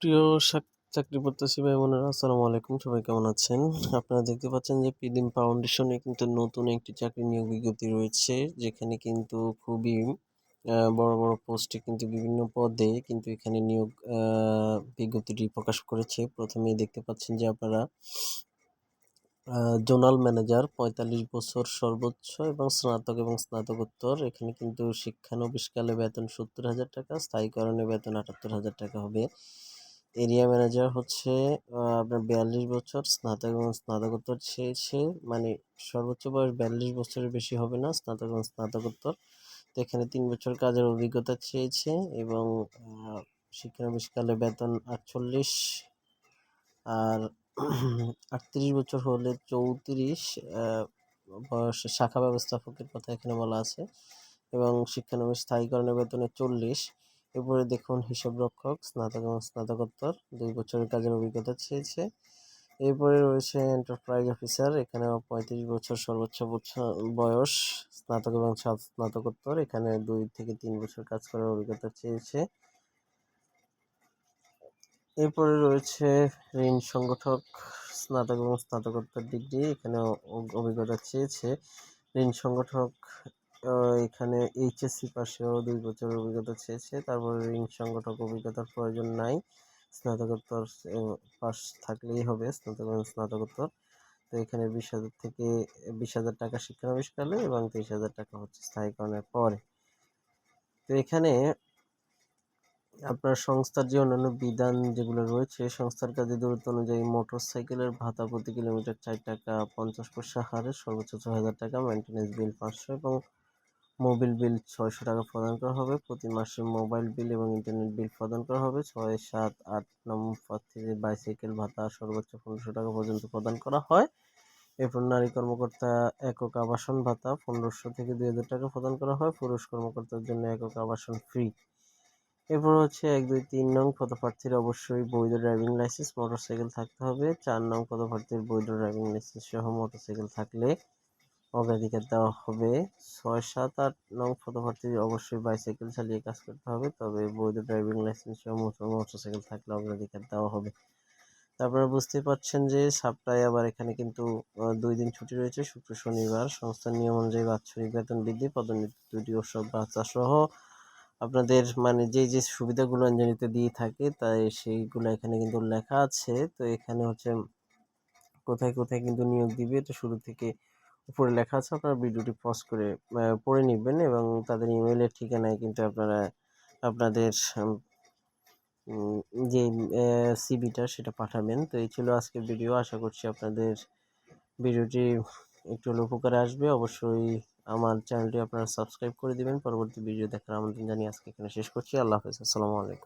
প্রিয় চাকরি প্রত্যাশী ভাই বোনেরা, আসসালামু আলাইকুম। সবাই কেমন আছেন? আপনারা দেখতে পাচ্ছেন যে পিদিম ফাউন্ডেশনে কিন্তু নতুন একটি চাকরি নিয়োগ বিজ্ঞপ্তি রয়েছে, যেখানে কিন্তু খুবই বড় বড় পোস্টে কিন্তু বিভিন্ন পদে কিন্তু এখানে নিয়োগ বিজ্ঞপ্তিটি প্রকাশ করেছে। প্রথমেই দেখতে পাচ্ছেন যে আপনারা জোনাল ম্যানেজার ৪৫ বছর সর্বোচ্চ এবং স্নাতক এবং স্নাতকোত্তর। এখানে কিন্তু শিক্ষানবিশকালে বেতন ৭০,০০০ টাকা, স্থায়ীকরণে বেতন ৭৮,০০০ টাকা হবে। এরিয়া ম্যানেজার হচ্ছে আপনার ৪২ বছর, স্নাতক এবং স্নাতকোত্তর চেয়েছে, মানে সর্বোচ্চ বয়স ৪২ বছরের বেশি হবে না, স্নাতক এবং স্নাতকোত্তর। তো এখানে ৩ বছর কাজের অভিজ্ঞতা চেয়েছে এবং শিক্ষানবিশকালে বেতন ৪৮, আর ৩৮ বছর হলে ৩৪ বয়সে শাখা ব্যবস্থাপকের কথা এখানে বলা আছে এবং শিক্ষানবিশ স্থায়ীকরণের বেতনে ৪০। এরপরে দেখুন হিসাবরক্ষক, স্নাতক এবং স্নাতকোত্তর ২ বছরের কাজের অভিজ্ঞতা চেয়েছে। এরপরে রয়েছে এন্টারপ্রাইজ অফিসার, এখানেও ৩৫ বছর সর্বোচ্চ বয়স, স্নাতক এবং স্নাতকোত্তর, এখানে ২ থেকে ৩ বছর কাজ করার অভিজ্ঞতা চেয়েছে। এরপরে রয়েছে ঋণ সংগঠক, স্নাতক এবং স্নাতকোত্তর ডিগ্রি, এখানে অভিজ্ঞতা চেয়েছে। ঋণ সংগঠক এখানে এইচএসসি পাশেও ২ বছরের অভিজ্ঞতা চেয়েছে। তারপরে ঋণ সংগঠক অভিজ্ঞতার প্রয়োজন নাই, স্নাতকোত্তর পাস থাকলেই হবে, স্নাতক এবং স্নাতকোত্তর। তো এখানে ২০,০০০ থেকে ২০,০০০ টাকা শিক্ষানবিশকালে এবং ২৩,০০০ টাকা হচ্ছে স্থায়ীকরণের পরে। তো এখানে আপনার সংস্থার যে অন্যান্য বিধান যেগুলো রয়েছে, সংস্থার কাজে দূরত্ব অনুযায়ী মোটরসাইকেলের ভাতা প্রতি কিলোমিটার ৪ টাকা ৫০ পয়সা হারে সর্বোচ্চ ৬,০০০ টাকা, মেইনটেন্যান্স বিল ৫০০ এবং মোবিল বিল ৬০০ টাকা প্রদান করা হবে। প্রতি মাসে মোবাইল বিল এবং ইন্টারনেট বিল প্রদান করা হবে। ৬, ৭, ৮ নম্বর প্রার্থীদের বাইসাইকেল ভাতা সর্বোচ্চ ১৫০০ টাকা পর্যন্ত প্রদান করা হয়। এরপর নারী কর্মকর্তা একক আবাসন ভাতা ১৫০০ থেকে ২,০০০ টাকা প্রদান করা হয়। পুরুষ কর্মকর্তার জন্য একক আবাসন ফ্রি। এরপর হচ্ছে ১, ২, ৩ নং পদপ্রার্থীর অবশ্যই বৈধ ড্রাইভিং লাইসেন্স, মোটরসাইকেল থাকতে হবে। ৪ নং পদপ্রার্থীর বৈধ ড্রাইভিং লাইসেন্স সহ মোটরসাইকেল থাকলে অগ্রাধিকার দেওয়া হবে। ৬, ৭, ৮ নং পদপ্রার্থীর অবশ্যই বাইসাইকেল চালিয়ে কাজ করতে হবে, তবে বৈধ ড্রাইভিং লাইসেন্স সহ মোটরসাইকেল থাকলে অগ্রাধিকার দেওয়া হবে। আপনারা বুঝতেই পারছেন যে সপ্তাহে আবার এখানে কিন্তু ২ দিন ছুটি রয়েছে, শুক্র শনিবার। সংস্থার নিয়ম অনুযায়ী বাৎসরিক বেতন বৃদ্ধি, পদোন্নতি, ত্রুটি, উৎসব ভাতা সহ আপনাদের মানে যে সুবিধাগুলো এনজিওতে দিয়ে থাকে তাই সেইগুলো এখানে কিন্তু লেখা আছে। তো এখানে হচ্ছে কোথায় কোথায় কিন্তু নিয়োগ দিবে এটা শুরু থেকে উপরে লেখা আছে, আপনারা ভিডিওটি পজ করে পড়ে নেবেন এবং তাদের ইমেইলের ঠিকানায় কিন্তু আপনারা আপনাদের যে সিভিটা সেটা পাঠাবেন। তো এই ছিল আজকের ভিডিও। আশা করছি আপনাদের ভিডিওটি একটু হলেও উপকারে আসবে। অবশ্যই আমার চ্যানেলটি আপনারা সাবস্ক্রাইব করে দিবেন। পরবর্তী ভিডিও দেখার আমন্ত্রণ জানিয়ে আজকে এখানে শেষ করছি। আল্লাহ হাফেজ, আসসালামু আলাইকুম।